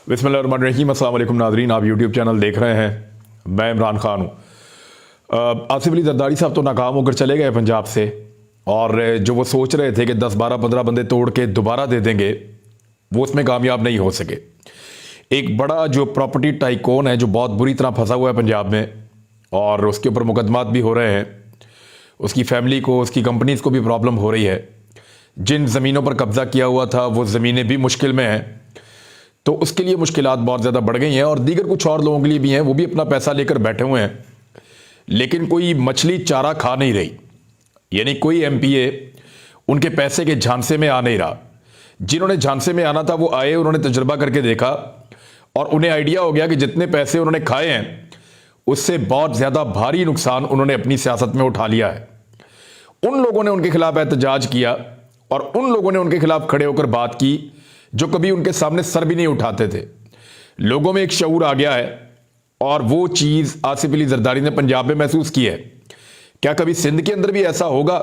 बिस्मिल्लाहिर्रहमानिर्रहीम। अस्सलाम वालेकुम नाज़रीन, आप यूट्यूब चैनल देख रहे हैं। मैं इमरान खान हूँ। आसिफ अली जरदारी साहब तो नाकाम होकर चले गए पंजाब से, और जो वो सोच रहे थे कि 10 12 15 बंदे तोड़ के दोबारा दे देंगे, वो उसमें कामयाब नहीं हो सके। एक बड़ा जो प्रॉपर्टी टाइकोन है जो बहुत बुरी तरह फंसा हुआ है पंजाब में, और उसके ऊपर मुकदमात भी हो रहे हैं, उसकी फैमिली को, उसकी कंपनीज को भी प्रॉब्लम हो रही है। जिन ज़मीनों पर कब्जा किया हुआ था वो ज़मीनें भी मुश्किल में हैं, तो उसके लिए मुश्किलात बहुत ज़्यादा बढ़ गई हैं, और दीगर कुछ और लोगों के लिए भी हैं, वो भी अपना पैसा लेकर बैठे हुए हैं, लेकिन कोई मछली चारा खा नहीं रही। यानी कोई एमपीए उनके पैसे के झांसे में आ नहीं रहा। जिन्होंने झांसे में आना था वो आए, उन्होंने तजुर्बा करके देखा और उन्हें आइडिया हो गया कि जितने पैसे उन्होंने खाए हैं उससे बहुत ज़्यादा भारी नुकसान उन्होंने अपनी सियासत में उठा लिया है। उन लोगों ने उनके खिलाफ एहतजाज किया और उन लोगों ने उनके खिलाफ खड़े होकर बात की जो कभी उनके सामने सर भी नहीं उठाते थे। लोगों में एक शऊर आ गया है, और वो चीज़ आसिफ अली जरदारी ने पंजाब में महसूस की है। क्या कभी सिंध के अंदर भी ऐसा होगा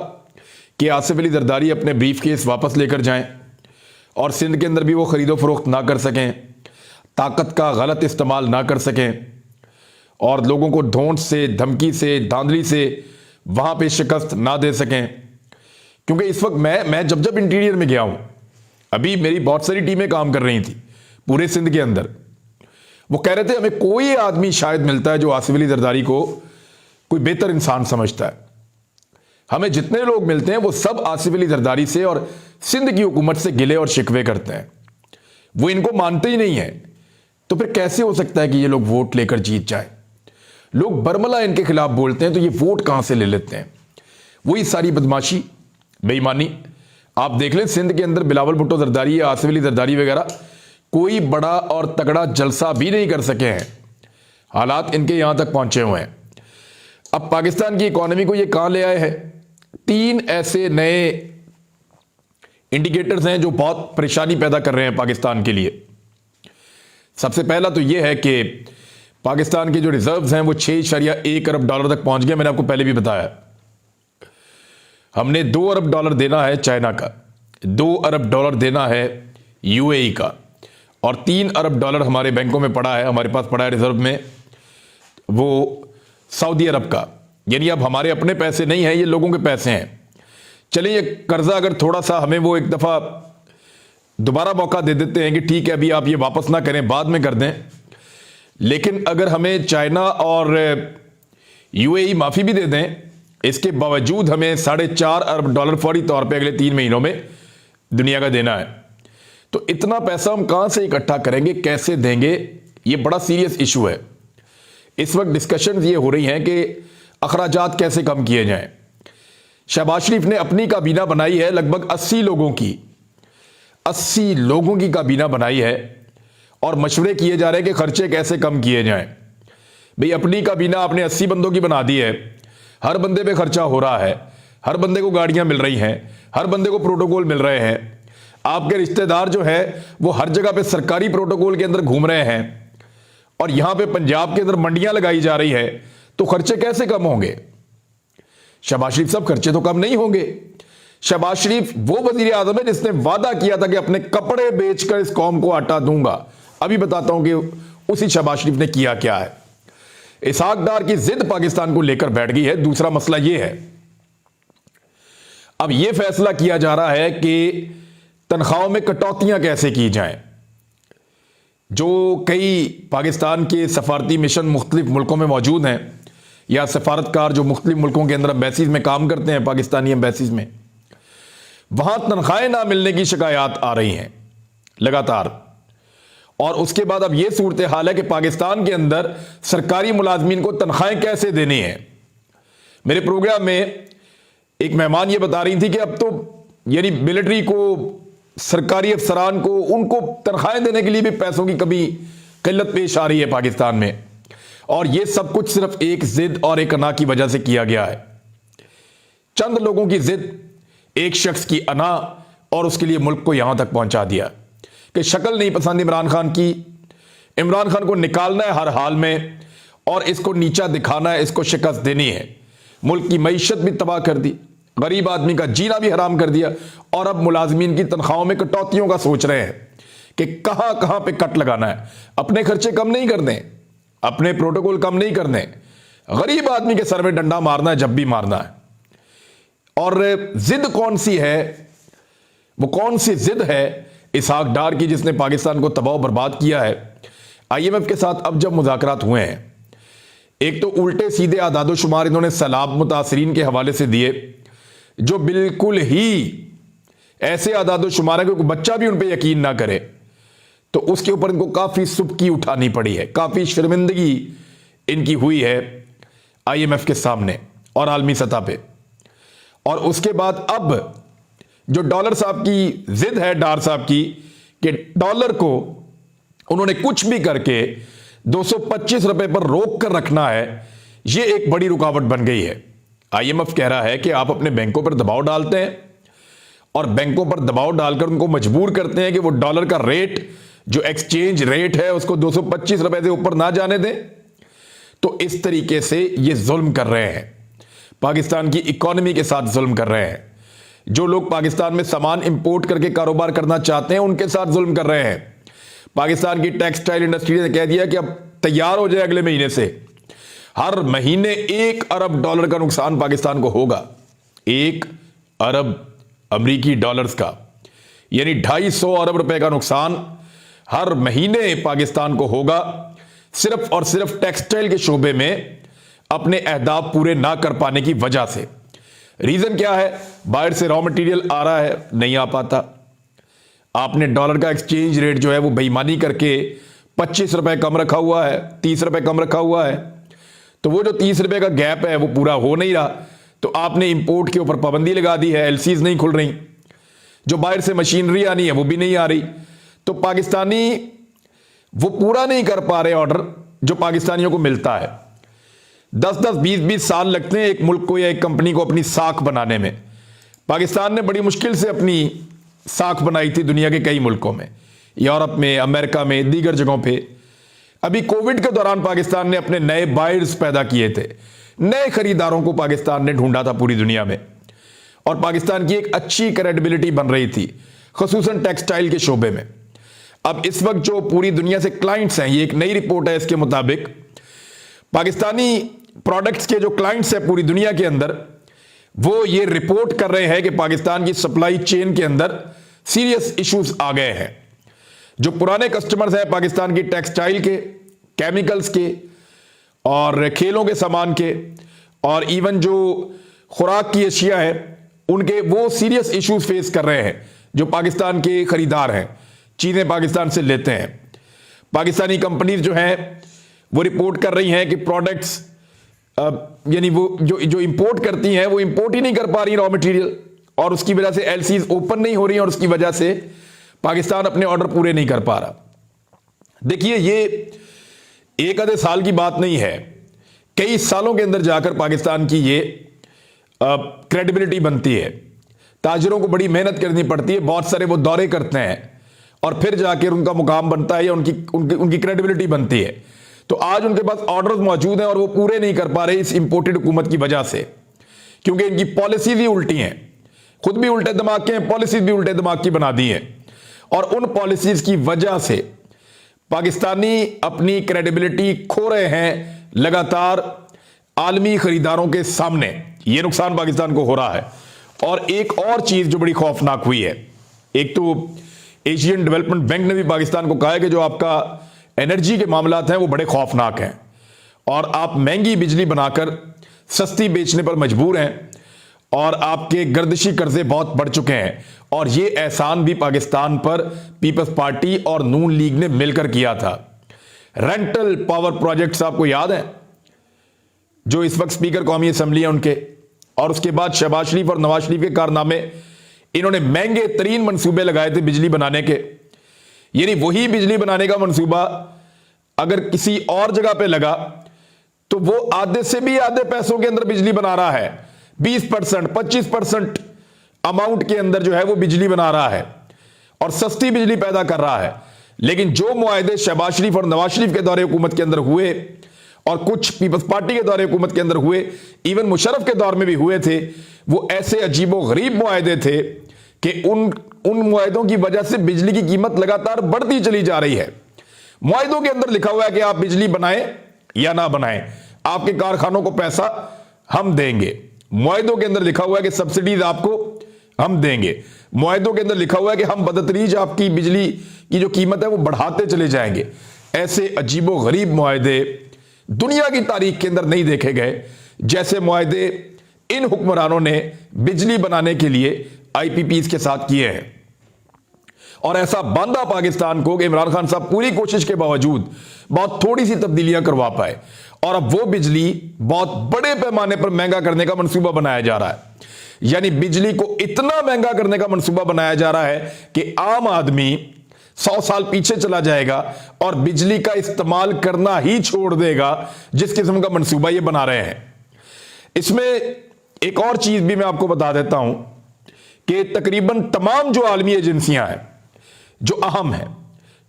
कि आसिफ अली जरदारी अपने ब्रीफ केस वापस लेकर जाएं और सिंध के अंदर भी वो खरीदो फरोख्त ना कर सकें, ताकत का गलत इस्तेमाल ना कर सकें, और लोगों को ढोंट से, धमकी से, धांधली से वहां पे शिकस्त ना दे सकें? क्योंकि इस वक्त मैं जब जब इंटीरियर में गया हूं, अभी मेरी बहुत सारी टीमें काम कर रही थी पूरे सिंध के अंदर, वो कह रहे थे हमें कोई आदमी शायद मिलता है जो आसिफ अली जरदारी को कोई बेहतर इंसान समझता है। हमें जितने लोग मिलते हैं वो सब आसिफ अली जरदारी से और सिंध की हुकूमत से गिले और शिकवे करते हैं। वो इनको मानते ही नहीं है, तो फिर कैसे हो सकता है कि ये लोग वोट लेकर जीत जाए? लोग बरमला इनके खिलाफ बोलते हैं तो ये वोट कहां से ले लेते हैं? वही सारी बदमाशी, बेईमानी। आप देख लें सिंध के अंदर बिलावल भुट्टो जरदारी या आसिफ अली जरदारी वगैरह कोई बड़ा और तगड़ा जलसा भी नहीं कर सके हैं। हालात इनके यहां तक पहुंचे हुए हैं। अब पाकिस्तान की इकोनॉमी को ये कहां ले आए हैं? 3 ऐसे नए इंडिकेटर्स हैं जो बहुत परेशानी पैदा कर रहे हैं पाकिस्तान के लिए। सबसे पहला तो यह है कि पाकिस्तान के जो रिजर्व्स हैं वो 6.1 अरब डॉलर तक पहुंच गए। मैंने आपको पहले भी बताया, हमने 2 अरब डॉलर देना है चाइना का, 2 अरब डॉलर देना है यूएई का, और 3 अरब डॉलर हमारे बैंकों में पड़ा है, हमारे पास पड़ा है रिजर्व में, वो सऊदी अरब का। यानी अब हमारे अपने पैसे नहीं हैं, ये लोगों के पैसे हैं। चलिए ये कर्जा अगर थोड़ा सा हमें वो एक दफ़ा दोबारा मौका दे देते हैं कि ठीक है अभी आप ये वापस ना करें, बाद में कर दें, लेकिन अगर हमें चाइना और यूएई माफ़ी भी दे दें, इसके बावजूद हमें 4.5 अरब डॉलर फौरी तौर पे अगले 3 महीनों में दुनिया का देना है। तो इतना पैसा हम कहां से इकट्ठा करेंगे, कैसे देंगे? ये बड़ा सीरियस इशू है। इस वक्त डिस्कशन ये हो रही हैं कि अखराजात कैसे कम किए जाएं। शहबाज शरीफ ने अपनी काबीना बनाई है, लगभग 80 लोगों की, 80 लोगों की काबीना बनाई है, और मशवरे किए जा रहे हैं कि खर्चे कैसे कम किए जाएं। भाई अपनी काबीना आपने 80 बंदों की बना दी है, हर बंदे पे खर्चा हो रहा है, हर बंदे को गाड़ियां मिल रही हैं, हर बंदे को प्रोटोकॉल मिल रहे हैं, आपके रिश्तेदार जो है वो हर जगह पे सरकारी प्रोटोकॉल के अंदर घूम रहे हैं, और यहां पे पंजाब के अंदर मंडियां लगाई जा रही है, तो खर्चे कैसे कम होंगे? शहबाज शरीफ साहब, खर्चे तो कम नहीं होंगे। शहबाज शरीफ वो वजीर आजम है जिसने वादा किया था कि अपने कपड़े बेचकर इस कौम को आटा दूंगा। अभी बताता हूं कि उसी शहबाज शरीफ ने किया क्या है। इसहाक डार की जिद पाकिस्तान को लेकर बैठ गई है। दूसरा मसला यह है, अब यह फैसला किया जा रहा है कि तनख्वाहों में कटौतियां कैसे की जाएं। जो कई पाकिस्तान के सफारती मिशन मुख्तलिफ मुल्कों में मौजूद हैं, या सफारतकार जो मुख्तलिफ मुल्कों के अंदर एम्बेसीज में काम करते हैं, पाकिस्तानी एम्बेसीज में, वहां तनख्वाहें ना मिलने की शिकायत आ रही हैं लगातार। और उसके बाद अब यह सूरत हाल है कि पाकिस्तान के अंदर सरकारी मुलाजमीन को तनख्वाहें कैसे देनी है। मेरे प्रोग्राम में एक मेहमान ये बता रही थी कि अब तो यानी मिलिट्री को, सरकारी अफसरान को, उनको तनख्वाहें देने के लिए भी पैसों की कभी किल्लत पेश आ रही है पाकिस्तान में, और यह सब कुछ सिर्फ एक जिद और एक अना की वजह से किया गया है। चंद लोगों की जिद, एक शख्स की अना, और उसके लिए मुल्क को यहां तक पहुंचा दिया कि शक्ल नहीं पसंद इमरान खान की, इमरान खान को निकालना है हर हाल में, और इसको नीचा दिखाना है, इसको शिकस्त देनी है। मुल्क की मईशत भी तबाह कर दी, गरीब आदमी का जीना भी हराम कर दिया, और अब मुलाजमीन की तनख्वाहों में कटौतियों का सोच रहे हैं कि कहां कहां पे कट लगाना है। अपने खर्चे कम नहीं करने, अपने प्रोटोकॉल कम नहीं करने, गरीब आदमी के सर में डंडा मारना है जब भी मारना है। और जिद कौन सी है, वो कौन सी जिद है इसहाक डार की जिसने पाकिस्तान को तबाह बर्बाद किया है। आईएमएफ के साथ अब जब मुज़ाकरात हुए हैं, एक तो उल्टे सीधे आदादो शुमार इन्होंने सैलाब मुतासरीन के हवाले से दिए जो बिल्कुल ही ऐसे आदादो शुमार है कि कोई बच्चा भी उन पर यकीन ना करे, तो उसके ऊपर इनको काफ़ी सुबकी उठानी पड़ी है, काफ़ी शर्मिंदगी इनकी हुई है आईएमएफ के सामने और आलमी सतह पे। और उसके बाद अब जो डॉलर साहब की जिद है, डार साहब की, कि डॉलर को उन्होंने कुछ भी करके 225 रुपए पर रोक कर रखना है, यह एक बड़ी रुकावट बन गई है। आईएमएफ कह रहा है कि आप अपने बैंकों पर दबाव डालते हैं और बैंकों पर दबाव डालकर उनको मजबूर करते हैं कि वो डॉलर का रेट, जो एक्सचेंज रेट है, उसको 225 रुपए से ऊपर ना जाने दें। तो इस तरीके से ये जुल्म कर रहे हैं, पाकिस्तान की इकोनॉमी के साथ जुल्म कर रहे हैं। जो लोग पाकिस्तान में सामान इंपोर्ट करके कारोबार करना चाहते हैं उनके साथ जुल्म कर रहे हैं। पाकिस्तान की टेक्सटाइल इंडस्ट्री ने कह दिया कि अब तैयार हो जाए, अगले महीने से हर महीने 1 अरब डॉलर का नुकसान पाकिस्तान को होगा। 1 अरब अमरीकी डॉलर्स का, यानी 250 अरब रुपए का नुकसान हर महीने पाकिस्तान को होगा, सिर्फ और सिर्फ टेक्सटाइल के शोबे में अपने अहदाफ पूरे ना कर पाने की वजह से। रीजन क्या है? बाहर से रॉ मटेरियल आ रहा है, नहीं आ पाता। आपने डॉलर का एक्सचेंज रेट जो है वो बेईमानी करके 25 रुपए कम रखा हुआ है, 30 रुपए कम रखा हुआ है, तो वो जो 30 रुपए का गैप है वो पूरा हो नहीं रहा। तो आपने इंपोर्ट के ऊपर पाबंदी लगा दी है, एलसीज नहीं खुल रही, जो बाहर से मशीनरी आनी है वो भी नहीं आ रही। तो पाकिस्तानी वो पूरा नहीं कर पा रहे ऑर्डर जो पाकिस्तानियों को मिलता है। 10-10, 20-20 साल लगते हैं एक मुल्क को या एक कंपनी को अपनी साख बनाने में। पाकिस्तान ने बड़ी मुश्किल से अपनी साख बनाई थी दुनिया के कई मुल्कों में, यूरोप में, अमेरिका में, दीगर जगहों पे। अभी कोविड के दौरान पाकिस्तान ने अपने नए बायर्स पैदा किए थे, नए खरीदारों को पाकिस्तान ने ढूंढा था पूरी दुनिया में, और पाकिस्तान की एक अच्छी क्रेडिबिलिटी बन रही थी, खुसूसन टेक्सटाइल के शोबे में। अब इस वक्त जो पूरी दुनिया से क्लाइंट्स हैं, ये एक नई रिपोर्ट है, इसके मुताबिक पाकिस्तानी प्रोडक्ट्स के जो क्लाइंट्स हैं पूरी दुनिया के अंदर, वो ये रिपोर्ट कर रहे हैं कि पाकिस्तान की सप्लाई चेन के अंदर सीरियस इश्यूज आ गए हैं। जो पुराने कस्टमर्स हैं पाकिस्तान की टेक्सटाइल के, केमिकल्स के और खेलों के सामान के, और इवन जो खुराक की अशिया है उनके, वो सीरियस इश्यूज फेस कर रहे हैं। जो पाकिस्तान के खरीदार हैं, चीजें पाकिस्तान से लेते हैं, पाकिस्तानी कंपनीज जो हैं वो रिपोर्ट कर रही हैं कि प्रोडक्ट्स यानी वो जो इंपोर्ट करती हैं वो इंपोर्ट ही नहीं कर पा रही रॉ मटेरियल, और उसकी वजह से एलसीज ओपन नहीं हो रही और उसकी वजह से पाकिस्तान अपने ऑर्डर पूरे नहीं कर पा रहा। देखिए, ये एक आधे साल की बात नहीं है, कई सालों के अंदर जाकर पाकिस्तान की ये क्रेडिबिलिटी बनती है। ताजरों को बड़ी मेहनत करनी पड़ती है, बहुत सारे वो दौरे करते हैं और फिर जाकर उनका मुकाम बनता है या उनकी क्रेडिबिलिटी बनती है। तो आज उनके पास ऑर्डर्स मौजूद हैं और वो पूरे नहीं कर पा रहे इस इंपोर्टेड हुकूमत की वजह से, क्योंकि इनकी पॉलिसीज ही उल्टी हैं, खुद भी उल्टे दिमाग के हैं, पॉलिसीज भी उल्टे दिमाग की बना दी हैं। और उन पॉलिसीज की वजह से पाकिस्तानी अपनी क्रेडिबिलिटी खो रहे हैं लगातार आलमी खरीदारों के सामने। यह नुकसान पाकिस्तान को हो रहा है। और एक और चीज जो बड़ी खौफनाक हुई है, एक तो एशियन डेवलपमेंट बैंक ने भी पाकिस्तान को कहा है कि जो आपका एनर्जी के मामलात हैं वो बड़े खौफनाक हैं और आप महंगी बिजली बनाकर सस्ती बेचने पर मजबूर हैं और आपके गर्दिशी कर्जे बहुत बढ़ चुके हैं। और ये एहसान भी पाकिस्तान पर पीपल्स पार्टी और नून लीग ने मिलकर किया था। रेंटल पावर प्रोजेक्ट्स आपको याद है, जो इस वक्त स्पीकर कौमी असम्बली है उनके, और उसके बाद शहबाज शरीफ और नवाज शरीफ के कारनामे, इन्होंने महंगे तरीन मंसूबे लगाए थे बिजली बनाने के। यानी वही बिजली बनाने का मंसूबा अगर किसी और जगह पे लगा तो वो आधे से भी आधे पैसों के अंदर बिजली बना रहा है, 20%, 25% अमाउंट के अंदर जो है वो बिजली बना रहा है और सस्ती बिजली पैदा कर रहा है। लेकिन जो मुआहदे शहबाज शरीफ और नवाज शरीफ के दौरे हुकूमत के अंदर हुए और कुछ पीपल्स पार्टी के दौरे हुकूमत के अंदर हुए, इवन मुशर्रफ के दौर में भी हुए थे, वो ऐसे अजीबो गरीब मुआहदे थे कि उन मुआहिदों की वजह से बिजली की कीमत लगातार बढ़ती चली जा रही है। मुआहिदों के अंदर लिखा हुआ है कि आप बिजली बनाएं या ना बनाएं, आपके कारखानों को पैसा हम देंगे। मुआहिदों के अंदर लिखा हुआ है कि सब्सिडीज आपको हम देंगे। मुआहिदों के अंदर लिखा हुआ है कि हम बदतरीज आपकी बिजली की जो कीमत है वो बढ़ाते चले जाएंगे। ऐसे अजीबो गरीब मुआहिदे दुनिया की तारीख के अंदर नहीं देखे गए जैसे मुआहिदे इन हुक्मरानों ने बिजली बनाने के लिए आईपीपीज के साथ किए हैं। और ऐसा बांधा पाकिस्तान को कि इमरान खान साहब पूरी कोशिश के बावजूद बहुत थोड़ी सी तब्दीलियां करवा पाए और अब वो बिजली बहुत बड़े पैमाने पर महंगा करने का मंसूबा बनाया जा रहा है। यानी बिजली को इतना महंगा करने का मंसूबा बनाया जा रहा है कि आम आदमी 100 साल पीछे चला जाएगा और बिजली का इस्तेमाल करना ही छोड़ देगा, जिस किस्म का मंसूबा ये बना रहे हैं। इसमें एक और चीज भी मैं आपको बता देता हूं कि तकरीबन तमाम जो आलमी एजेंसियां हैं जो अहम हैं,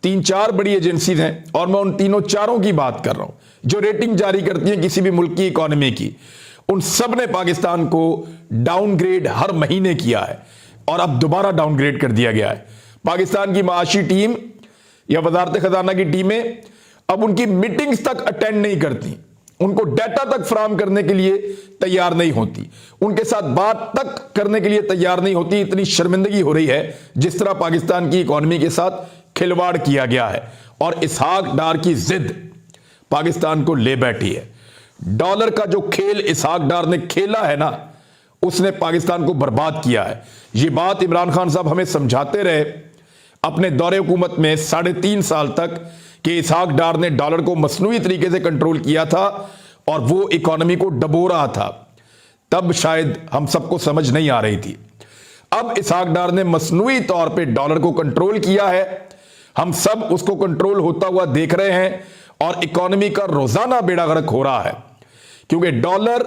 3-4 बड़ी एजेंसीज हैं और मैं उन तीनों चारों की बात कर रहा हूं जो रेटिंग जारी करती हैं किसी भी मुल्क की इकोनॉमी की, उन सब ने पाकिस्तान को डाउनग्रेड हर महीने किया है और अब दोबारा डाउनग्रेड कर दिया गया है। पाकिस्तान की माशी टीम या वजारत खजाना की टीमें अब उनकी मीटिंग्स तक अटेंड नहीं करती, उनको डाटा तक फराम करने के लिए तैयार नहीं होती, उनके साथ बात तक करने के लिए तैयार नहीं होती। इतनी शर्मिंदगी हो रही है जिस तरह पाकिस्तान की इकोनॉमी के साथ खिलवाड़ किया गया है और इसहाक डार की जिद पाकिस्तान को ले बैठी है। डॉलर का जो खेल इसहाक डार ने खेला है ना, उसने पाकिस्तान को बर्बाद किया है। यह बात इमरान खान साहब हमें समझाते रहे अपने दौरे हुकूमत में 3.5 साल तक कि इसहाक डार ने डॉलर को मसनूई तरीके से कंट्रोल किया था और वो इकोनॉमी को डबो रहा था। तब शायद हम सबको समझ नहीं आ रही थी। अब इसहाक डार ने मसनूई तौर पे डॉलर को कंट्रोल किया है, हम सब उसको कंट्रोल होता हुआ देख रहे हैं और इकोनॉमी का रोजाना बेड़ा गर्क हो रहा है क्योंकि डॉलर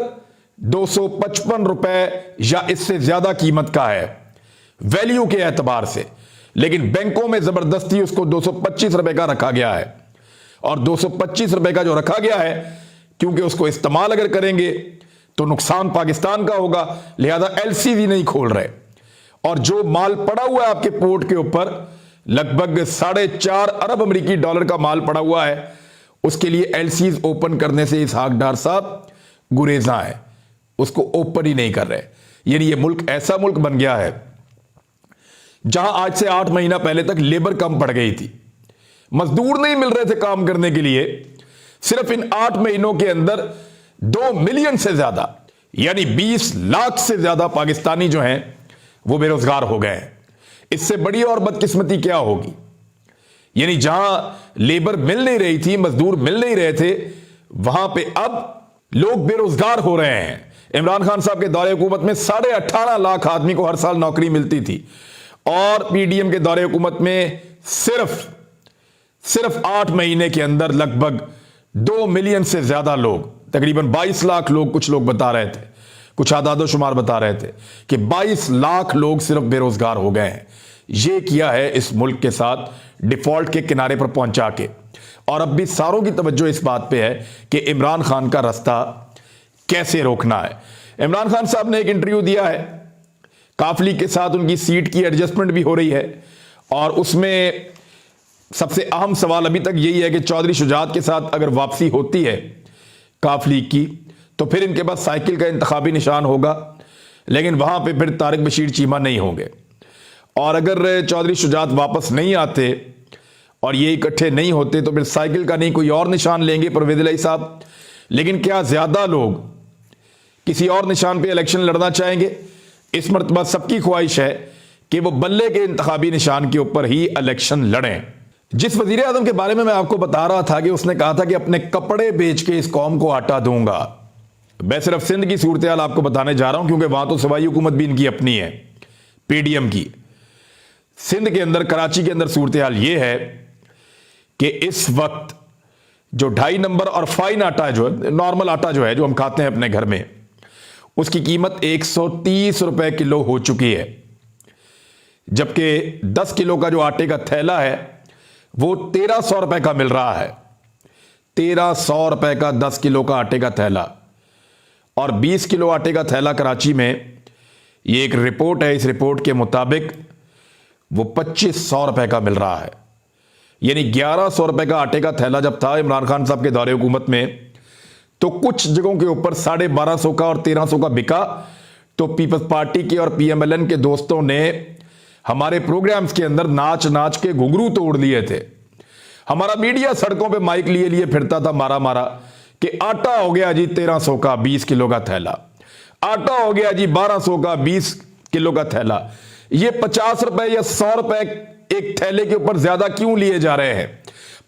255 रुपए या इससे ज्यादा कीमत का है वैल्यू के एतबार से, लेकिन बैंकों में जबरदस्ती उसको 225 रुपए का रखा गया है। और 225 रुपए का जो रखा गया है, क्योंकि उसको इस्तेमाल अगर करेंगे तो नुकसान पाकिस्तान का होगा, लिहाजा एलसीसी नहीं खोल रहे। और जो माल पड़ा हुआ है आपके पोर्ट के ऊपर, लगभग 4.5 अरब अमेरिकी डॉलर का माल पड़ा हुआ है, उसके लिए एलसीज ओपन करने से इसहाक डार साहब गुरेजा है, उसको ओपन ही नहीं कर रहे। यानी ये मुल्क ऐसा मुल्क बन गया है जहां आज से 8 महीना पहले तक लेबर कम पड़ गई थी, मजदूर नहीं मिल रहे थे काम करने के लिए। सिर्फ इन 8 महीनों के अंदर 2 मिलियन से ज्यादा यानी 20 लाख से ज्यादा पाकिस्तानी जो हैं वो बेरोजगार हो गए हैं। इससे बड़ी और बदकिस्मती क्या होगी। यानी जहां लेबर मिल नहीं रही थी, मजदूर मिल नहीं रहे थे, वहां पे अब लोग बेरोजगार हो रहे हैं। इमरान खान साहब के दौरे हुकूमत में 18.5 लाख आदमी को हर साल नौकरी मिलती थी और पीडीएम के दौरे हुकूमत में सिर्फ 8 महीने के अंदर लगभग 2 मिलियन से ज्यादा लोग, तकरीबन 22 लाख लोग, कुछ लोग बता रहे थे, कुछ आदादो शुमार बता रहे थे कि 22 लाख लोग सिर्फ बेरोजगार हो गए हैं। यह किया है इस मुल्क के साथ डिफॉल्ट के किनारे पर पहुंचा के। और अब भी सारों की तवज्जो इस बात पे है कि इमरान खान का रास्ता कैसे रोकना है। इमरान खान साहब ने एक इंटरव्यू दिया है, काफली के साथ उनकी सीट की एडजस्टमेंट भी हो रही है और उसमें सबसे अहम सवाल अभी तक यही है कि चौधरी शुजात के साथ अगर वापसी होती है काफली की तो फिर इनके पास साइकिल का इंतखाबी निशान होगा, लेकिन वहां पे फिर तारिक बशीर चीमा नहीं होंगे। और अगर चौधरी शुजात वापस नहीं आते और ये इकट्ठे नहीं होते तो फिर साइकिल का नहीं कोई और निशान लेंगे परवेज इलाही साहब। लेकिन क्या ज्यादा लोग किसी और निशान पे इलेक्शन लड़ना चाहेंगे? इस मरतबा सबकी ख्वाहिश है कि वो बल्ले के इंतखाबी निशान के ऊपर ही इलेक्शन लड़ें। जिस वजीर आजम के बारे में मैं आपको बता रहा था कि उसने कहा था कि अपने कपड़े बेच के इस कौम को आटा दूंगा, मैं सिर्फ सिंध की सूरत हाल आपको बताने जा रहा हूं क्योंकि वहां तो सवाई हुकूमत भी इनकी अपनी है, पीडीएम की। सिंध के अंदर, कराची के अंदर सूरत हाल यह है कि इस वक्त जो 2.5 नंबर और फाइन आटा जो है, नॉर्मल आटा जो है जो हम खाते हैं अपने घर में, उसकी कीमत 130 रुपए किलो हो चुकी है, जबकि 10 किलो का जो आटे का थैला है वो 1300 रुपए का मिल रहा है। 1300 रुपए का 10 किलो का आटे का थैला और 20 किलो आटे का थैला कराची में। ये एक रिपोर्ट है, इस रिपोर्ट के मुताबिक वो 2500 रुपए का मिल रहा है। यानी 1100 रुपए का आटे का थैला जब था इमरान खान साहब के दौरे हुकूमत में, तो कुछ जगहों के ऊपर 1250 का और 1300 का बिका। तो पीपल्स पार्टी के और पीएमएलएन के दोस्तों ने हमारे प्रोग्राम्स के अंदर नाच नाच के घुंघरू तोड़ लिए थे। हमारा मीडिया सड़कों पे माइक लिए लिए फिरता था मारा मारा कि आटा हो गया जी 1300 का 20 किलो का थैला, आटा हो गया जी 1200 का 20 किलो का थैला। ये 50 रुपए या 100 रुपए एक थैले के ऊपर ज्यादा क्यों लिए जा रहे हैं?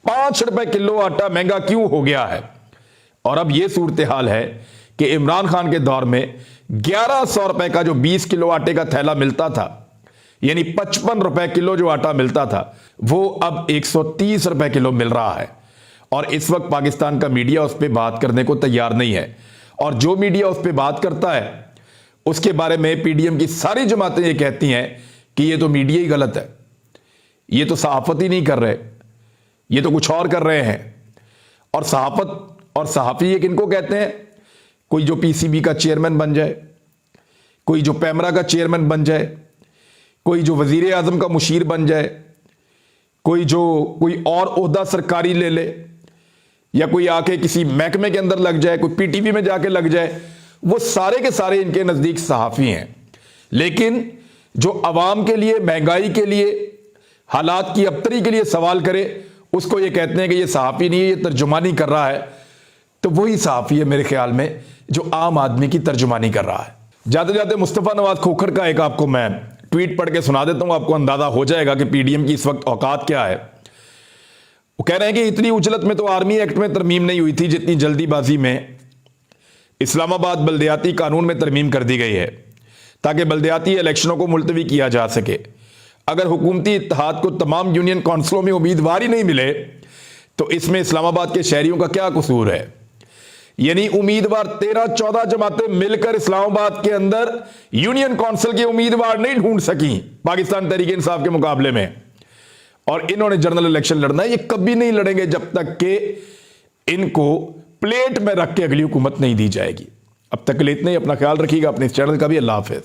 5 रुपए किलो आटा महंगा क्यों हो गया है? और अब यह सूरत हाल है कि इमरान खान के दौर में 1100 रुपए का जो 20 किलो आटे का थैला मिलता था, यानी 55 रुपए किलो जो आटा मिलता था, वो अब 130 रुपए किलो मिल रहा है। और इस वक्त पाकिस्तान का मीडिया उस पर बात करने को तैयार नहीं है। और जो मीडिया उस पर बात करता है उसके बारे में पीडीएम की सारी जमातें ये कहती हैं कि ये तो मीडिया ही गलत है, ये तो सहाफत ही नहीं कर रहे, ये तो कुछ और कर रहे हैं। और सहाफत और सहाफी ये किनको कहते हैं? कोई जो पीसीबी का चेयरमैन बन जाए, कोई जो पैमरा का चेयरमैन बन जाए, कोई जो वजीर आजम का मुशीर बन जाए, कोई और ओहदा सरकारी ले ले, या कोई आके किसी महकमे के अंदर लग जाए, कोई पीटीवी में जाके लग जाए, वो सारे के सारे इनके नजदीक सहाफी हैं। लेकिन जो अवाम के लिए, महंगाई के लिए, हालात की अबतरी के लिए सवाल करे, उसको ये कहते हैं कि ये सहाफी नहीं है, ये तर्जुमानी कर रहा है। तो वही सहाफी है मेरे ख्याल में जो आम आदमी की तर्जुमानी कर रहा है। जाते जाते मुस्तफ़ा नवाज खोखर का एक आपको मैं ट्वीट पढ़ के सुना देता हूं, आपको अंदाजा हो जाएगा कि पीडीएम की इस वक्त औकात क्या है। वो कह रहे हैं कि इतनी उजलत में तो आर्मी एक्ट में तरमीम नहीं हुई थी जितनी जल्दीबाजी में इस्लामाबाद बल्दियाती कानून में तरमीम कर दी गई है, ताकि बल्दियाती इलेक्शनों को मुलतवी किया जा सके। अगर हुकूमती इत्तेहाद को तमाम यूनियन काउंसिलों में उम्मीदवार ही नहीं मिले तो इसमें इस्लामाबाद के शहरियों का क्या कसूर है? यानी उम्मीदवार 13-14 जमातें मिलकर इस्लामाबाद के अंदर यूनियन काउंसिल के उम्मीदवार नहीं ढूंढ सकी पाकिस्तान तहरीक इंसाफ के मुकाबले में, और इन्होंने जनरल इलेक्शन लड़ना है। ये कभी नहीं लड़ेंगे जब तक कि इनको प्लेट में रख के अगली हुकूमत नहीं दी जाएगी। अब तक के लिए इतना ही। अपना ख्याल रखिएगा, अपने इस चैनल का भी। अल्लाह हाफिज।